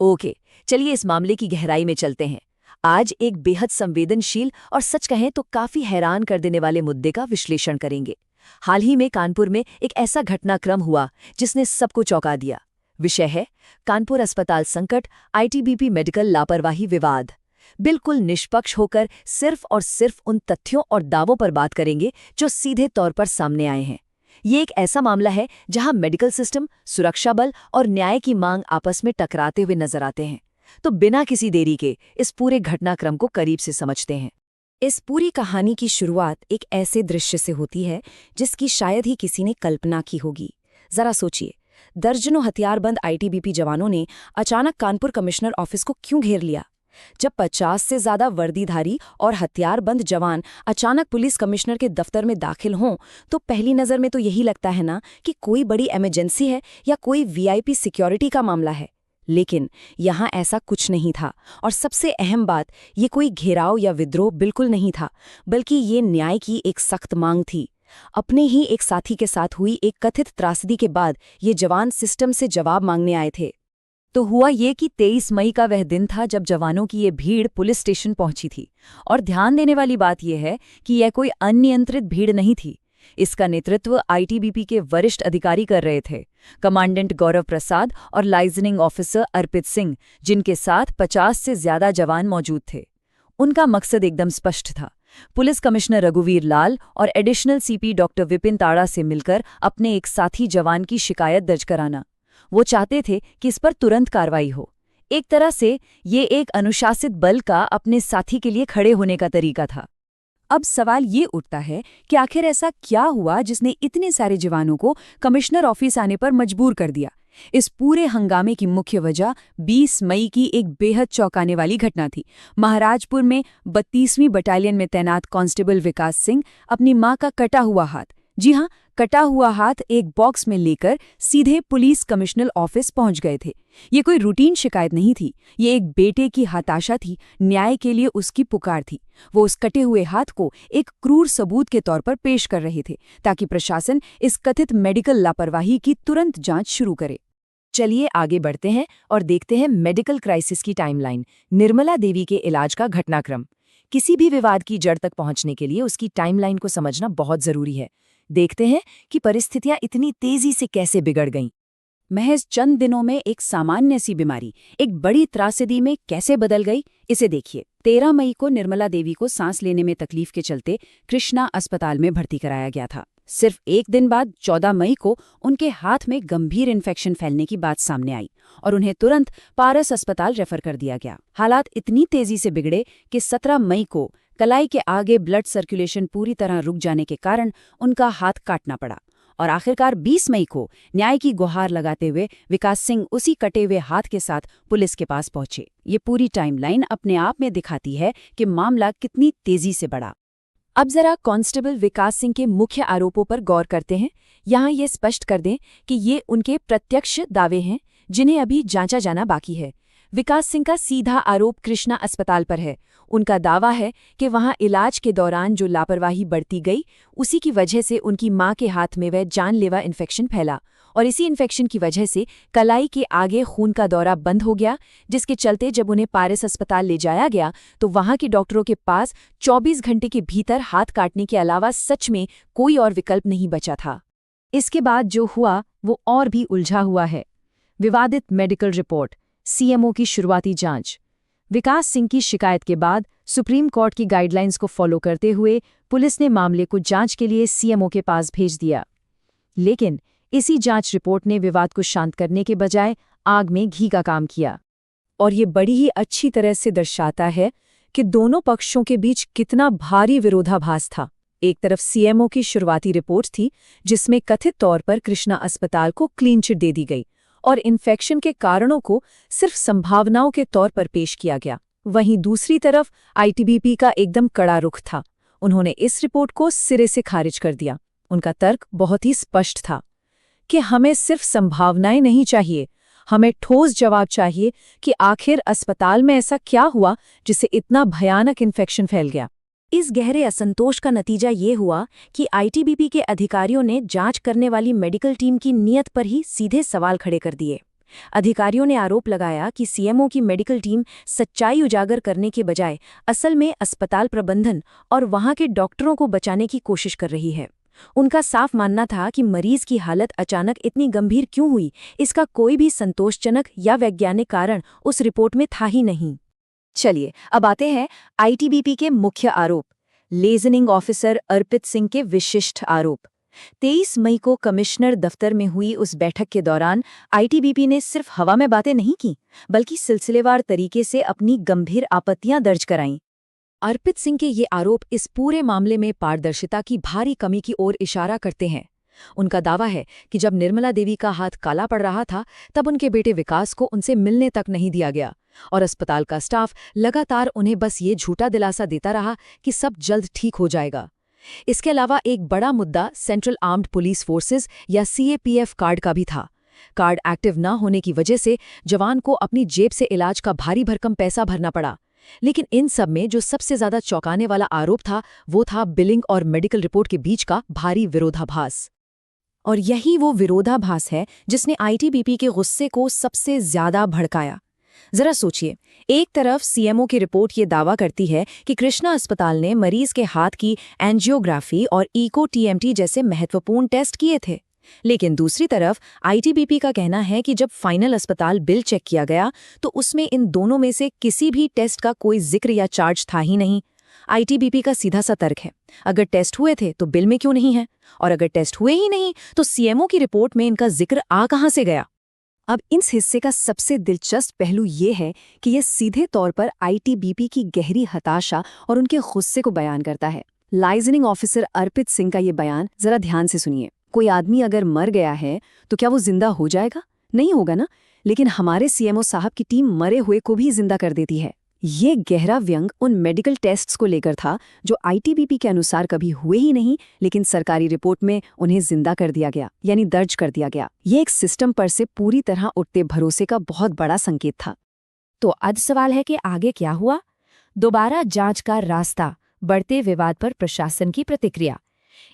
Okay, चलिए इस मामले की गहराई में चलते हैं। आज एक बेहद संवेदनशील और सच कहें तो काफी हैरान कर देने वाले मुद्दे का विश्लेषण करेंगे। हाल ही में कानपुर में एक ऐसा घटनाक्रम हुआ जिसने सबको चौंका दिया। विषय है कानपुर अस्पताल संकट, आईटीबीपी मेडिकल लापरवाही विवाद। बिल्कुल निष्पक्ष होकर सिर्फ और सिर्फ उन तथ्यों और दावों पर बात करेंगे जो सीधे तौर पर सामने आए हैं। ये एक ऐसा मामला है जहां मेडिकल सिस्टम, सुरक्षा बल और न्याय की मांग आपस में टकराते हुए नजर आते हैं। तो बिना किसी देरी के इस पूरे घटनाक्रम को करीब से समझते हैं। इस पूरी कहानी की शुरुआत एक ऐसे दृश्य से होती है जिसकी शायद ही किसी ने कल्पना की होगी। जरा सोचिए, दर्जनों हथियारबंद आईटीबीपी जवानों ने अचानक कानपुर कमिश्नर ऑफिस को क्यों घेर लिया? जब 50 से ज्यादा वर्दीधारी और हथियारबंद जवान अचानक पुलिस कमिश्नर के दफ्तर में दाखिल हों, तो पहली नज़र में तो यही लगता है ना कि कोई बड़ी इमरजेंसी है या कोई वीआईपी सिक्योरिटी का मामला है। लेकिन यहाँ ऐसा कुछ नहीं था। और सबसे अहम बात, ये कोई घेराव या विद्रोह बिल्कुल नहीं था, बल्कि ये न्याय की एक सख्त मांग थी। अपने ही एक साथी के साथ हुई एक कथित त्रासदी के बाद ये जवान सिस्टम से जवाब मांगने आए थे। तो हुआ ये कि 23 मई का वह दिन था जब जवानों की ये भीड़ पुलिस स्टेशन पहुंची थी। और ध्यान देने वाली बात यह है कि यह कोई अनियंत्रित भीड़ नहीं थी। इसका नेतृत्व आईटीबीपी के वरिष्ठ अधिकारी कर रहे थे, कमांडेंट गौरव प्रसाद और लाइजनिंग ऑफिसर अर्पित सिंह, जिनके साथ 50 से ज्यादा जवान मौजूद थे। उनका मकसद एकदम स्पष्ट था, पुलिस कमिश्नर रघुवीर लाल और एडिशनल सीपी डॉक्टर विपिन ताड़ा से मिलकर अपने एक साथी जवान की शिकायत दर्ज कराना। वो चाहते थे कि इस पर तुरंत कार्रवाई हो। एक तरह से ये एक अनुशासित बल का अपने साथी के लिए खड़े होने का तरीका था। अब सवाल ये उठता है कि आखिर ऐसा क्या हुआ जिसने इतने सारे जवानों को कमिश्नर ऑफिस आने पर मजबूर कर दिया? इस पूरे हंगामे की मुख्य वजह 20 मई की एक बेहद चौंकाने वाली घटना थी। महाराजपुर में 32वीं बटालियन में तैनात कांस्टेबल विकास सिंह अपनी मां का कटा हुआ हाथ, जी हां, कटा हुआ हाथ एक बॉक्स में लेकर सीधे पुलिस कमिश्नर ऑफिस पहुंच गए थे। ये कोई रूटीन शिकायत नहीं थी, ये एक बेटे की हताशा थी, न्याय के लिए उसकी पुकार थी। वो उस कटे हुए हाथ को एक क्रूर सबूत के तौर पर पेश कर रहे थे ताकि प्रशासन इस कथित मेडिकल लापरवाही की तुरंत जांच शुरू करे। चलिए आगे बढ़ते हैं और देखते हैं मेडिकल क्राइसिस की टाइमलाइन, निर्मला देवी के इलाज का घटनाक्रम। किसी भी विवाद की जड़ तक पहुंचने के लिए उसकी टाइमलाइन को समझना बहुत जरूरी है। देखते हैं कि परिस्थितियां इतनी तेजी से कैसे बिगड़ गईं। महज चंद दिनों में एक सामान्य सी बीमारी एक बड़ी त्रासदी में कैसे बदल गई, इसे देखिए। 13 मई को निर्मला देवी को सांस लेने में तकलीफ के चलते कृष्णा अस्पताल में भर्ती कराया गया था। सिर्फ एक दिन बाद 14 मई को उनके हाथ में गंभीर इन्फेक्शन फैलने की बात सामने आई और उन्हें तुरंत पारस अस्पताल रेफर कर दिया गया। हालात इतनी तेजी से बिगड़े कि 17 मई को कलाई के आगे ब्लड सर्कुलेशन पूरी तरह रुक जाने के कारण उनका हाथ काटना पड़ा। और आखिरकार 20 मई को न्याय की गुहार लगाते हुए विकास सिंह उसी कटे हुए हाथ के साथ पुलिस के पास पहुंचे। ये पूरी टाइमलाइन अपने आप में दिखाती है कि मामला कितनी तेजी से बढ़ा। अब जरा कांस्टेबल विकास सिंह के मुख्य आरोपों पर गौर करते हैं। यहाँ ये स्पष्ट कर दें कि ये उनके प्रत्यक्ष दावे हैं जिन्हें अभी जांचा जाना बाकी है। विकास सिंह का सीधा आरोप कृष्णा अस्पताल पर है। उनका दावा है कि वहां इलाज के दौरान जो लापरवाही बढ़ती गई, उसी की वजह से उनकी मां के हाथ में वह जानलेवा इन्फेक्शन फैला और इसी इन्फेक्शन की वजह से कलाई के आगे खून का दौरा बंद हो गया, जिसके चलते जब उन्हें पारस अस्पताल ले जाया गया तो वहां के डॉक्टरों के पास 24 घंटे के भीतर हाथ काटने के अलावा सच में कोई और विकल्प नहीं बचा था। इसके बाद जो हुआ वो और भी उलझा हुआ है। विवादित मेडिकल रिपोर्ट, सीएमओ की शुरुआती जांच। विकास सिंह की शिकायत के बाद सुप्रीम कोर्ट की गाइडलाइंस को फॉलो करते हुए पुलिस ने मामले को जांच के लिए सीएमओ के पास भेज दिया। लेकिन इसी जांच रिपोर्ट ने विवाद को शांत करने के बजाय आग में घी का काम किया। और ये बड़ी ही अच्छी तरह से दर्शाता है कि दोनों पक्षों के बीच कितना भारी विरोधाभास था। एक तरफ सीएमओ की शुरुआती रिपोर्ट थी जिसमें कथित तौर पर कृष्णा अस्पताल को क्लीन चिट दे दी गई और इन्फेक्शन के कारणों को सिर्फ संभावनाओं के तौर पर पेश किया गया। वहीं दूसरी तरफ आईटीबीपी का एकदम कड़ा रुख था। उन्होंने इस रिपोर्ट को सिरे से खारिज कर दिया। उनका तर्क बहुत ही स्पष्ट था कि हमें सिर्फ संभावनाएं नहीं चाहिए, हमें ठोस जवाब चाहिए कि आखिर अस्पताल में ऐसा क्या हुआ जिससे इतना भयानक इन्फेक्शन फैल गया। इस गहरे असंतोष का नतीजा ये हुआ कि आईटीबीपी के अधिकारियों ने जांच करने वाली मेडिकल टीम की नीयत पर ही सीधे सवाल खड़े कर दिए। अधिकारियों ने आरोप लगाया कि सीएमओ की मेडिकल टीम सच्चाई उजागर करने के बजाय असल में अस्पताल प्रबंधन और वहां के डॉक्टरों को बचाने की कोशिश कर रही है। उनका साफ मानना था कि मरीज की हालत अचानक इतनी गंभीर क्यों हुई, इसका कोई भी संतोषजनक या वैज्ञानिक कारण उस रिपोर्ट में था ही नहीं। चलिए अब आते हैं आईटीबीपी के मुख्य आरोप, लेजनिंग ऑफिसर अर्पित सिंह के विशिष्ट आरोप। 23 मई को कमिश्नर दफ्तर में हुई उस बैठक के दौरान आईटीबीपी ने सिर्फ हवा में बातें नहीं की, बल्कि सिलसिलेवार तरीके से अपनी गंभीर आपत्तियां दर्ज कराईं। अर्पित सिंह के ये आरोप इस पूरे मामले में पारदर्शिता की भारी कमी की ओर इशारा करते हैं। उनका दावा है कि जब निर्मला देवी का हाथ काला पड़ रहा था, तब उनके बेटे विकास को उनसे मिलने तक नहीं दिया गया और अस्पताल का स्टाफ लगातार उन्हें बस ये झूठा दिलासा देता रहा कि सब जल्द ठीक हो जाएगा। इसके अलावा एक बड़ा मुद्दा सेंट्रल आर्म्ड पुलिस फोर्सेस या सीएपीएफ कार्ड का भी था। कार्ड एक्टिव न होने की वजह से जवान को अपनी जेब से इलाज का भारी भरकम पैसा भरना पड़ा। लेकिन इन सब में जो सबसे ज्यादा चौंकाने वाला आरोप था, वो था बिलिंग और मेडिकल रिपोर्ट के बीच का भारी विरोधाभास। और यही वो विरोधाभास है जिसने आईटीबीपी के गुस्से को सबसे ज्यादा भड़काया। जरा सोचिए, एक तरफ सीएमओ की रिपोर्ट ये दावा करती है कि कृष्णा अस्पताल ने मरीज के हाथ की एंजियोग्राफी और इको टीएमटी जैसे महत्वपूर्ण टेस्ट किए थे, लेकिन दूसरी तरफ आईटीबीपी का कहना है कि जब फाइनल अस्पताल बिल चेक किया गया तो उसमें इन दोनों में से किसी भी टेस्ट का कोई जिक्र या चार्ज था ही नहीं। आईटीबीपी का सीधा सा तर्क है, अगर टेस्ट हुए थे तो बिल में क्यों नहीं है, और अगर टेस्ट हुए ही नहीं तो सीएमओ की रिपोर्ट में इनका जिक्र आ कहां से गया। अब इस हिस्से का सबसे दिलचस्प पहलू ये है कि यह सीधे तौर पर आईटीबीपी की गहरी हताशा और उनके गुस्से को बयान करता है। लाइजनिंग ऑफिसर अर्पित सिंह का ये बयान जरा ध्यान से सुनिए। कोई आदमी अगर मर गया है तो क्या वो जिंदा हो जाएगा? नहीं होगा ना। लेकिन हमारे सीएमओ साहब की टीम मरे हुए को भी जिंदा कर देती है। ये गहरा व्यंग उन मेडिकल टेस्ट्स को लेकर था जो आईटीबीपी के अनुसार कभी हुए ही नहीं, लेकिन सरकारी रिपोर्ट में उन्हें जिंदा कर दिया गया, यानी दर्ज कर दिया गया। ये एक सिस्टम पर से पूरी तरह उठते भरोसे का बहुत बड़ा संकेत था। तो आज सवाल है कि आगे क्या हुआ? दोबारा जांच का रास्ता, बढ़ते विवाद पर प्रशासन की प्रतिक्रिया।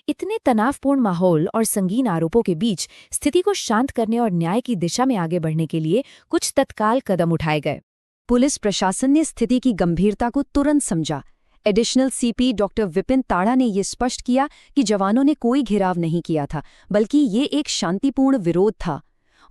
इतने तनावपूर्ण माहौल और संगीन आरोपों के बीच स्थिति को शांत करने और न्याय की दिशा में आगे बढ़ने के लिए कुछ तत्काल कदम उठाए गए। पुलिस प्रशासन ने स्थिति की गंभीरता को तुरंत समझा। एडिशनल सीपी डॉक्टर विपिन ताड़ा ने ये स्पष्ट किया कि जवानों ने कोई घेराव नहीं किया था, बल्कि ये एक शांतिपूर्ण विरोध था।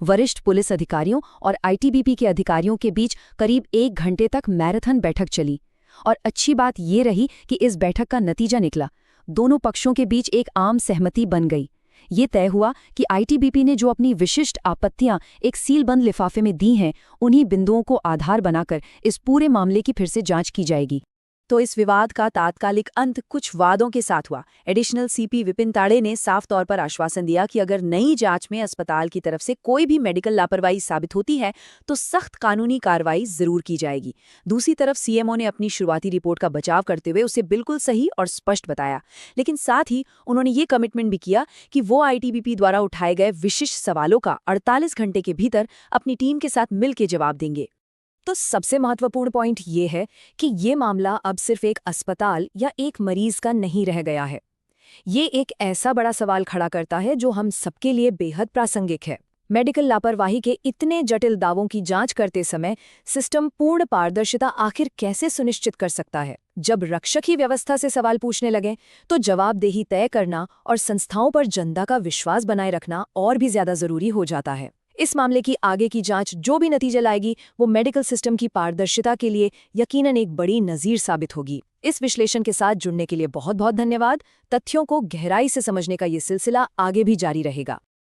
वरिष्ठ पुलिस अधिकारियों और आईटीबीपी के अधिकारियों के बीच करीब 1 घंटे तक मैराथन बैठक चली, और अच्छी बात ये रही कि इस बैठक का नतीजा निकला। दोनों पक्षों के बीच एक आम सहमति बन गई। ये तय हुआ कि आईटीबीपी ने जो अपनी विशिष्ट आपत्तियां एक सीलबंद लिफाफे में दी हैं, उन्हीं बिंदुओं को आधार बनाकर इस पूरे मामले की फिर से जांच की जाएगी। तो इस विवाद का तात्कालिक अंत कुछ वादों के साथ हुआ। एडिशनल सीपी विपिन ताड़े ने साफ तौर पर आश्वासन दिया कि अगर नई जांच में अस्पताल की तरफ से कोई भी मेडिकल लापरवाही साबित होती है तो सख्त कानूनी कार्रवाई जरूर की जाएगी। दूसरी तरफ सीएमओ ने अपनी शुरुआती रिपोर्ट का बचाव करते हुए उसे बिल्कुल सही और स्पष्ट बताया, लेकिन साथ ही उन्होंने ये कमिटमेंट भी किया कि वो आईटीबीपी द्वारा उठाए गए विशिष्ट सवालों का 48 घंटे के भीतर अपनी टीम के साथ मिलकर जवाब देंगे। तो सबसे महत्वपूर्ण पॉइंट ये है कि ये मामला अब सिर्फ एक अस्पताल या एक मरीज का नहीं रह गया है। ये एक ऐसा बड़ा सवाल खड़ा करता है जो हम सबके लिए बेहद प्रासंगिक है। मेडिकल लापरवाही के इतने जटिल दावों की जांच करते समय सिस्टम पूर्ण पारदर्शिता आखिर कैसे सुनिश्चित कर सकता है? जब रक्षक ही व्यवस्था से सवाल पूछने लगे तो जवाबदेही तय करना और संस्थाओं पर जनता का विश्वास बनाए रखना और भी ज्यादा जरूरी हो जाता है। इस मामले की आगे की जांच जो भी नतीजा लाएगी वो मेडिकल सिस्टम की पारदर्शिता के लिए यकीनन एक बड़ी नज़ीर साबित होगी। इस विश्लेषण के साथ जुड़ने के लिए बहुत बहुत धन्यवाद। तथ्यों को गहराई से समझने का ये सिलसिला आगे भी जारी रहेगा।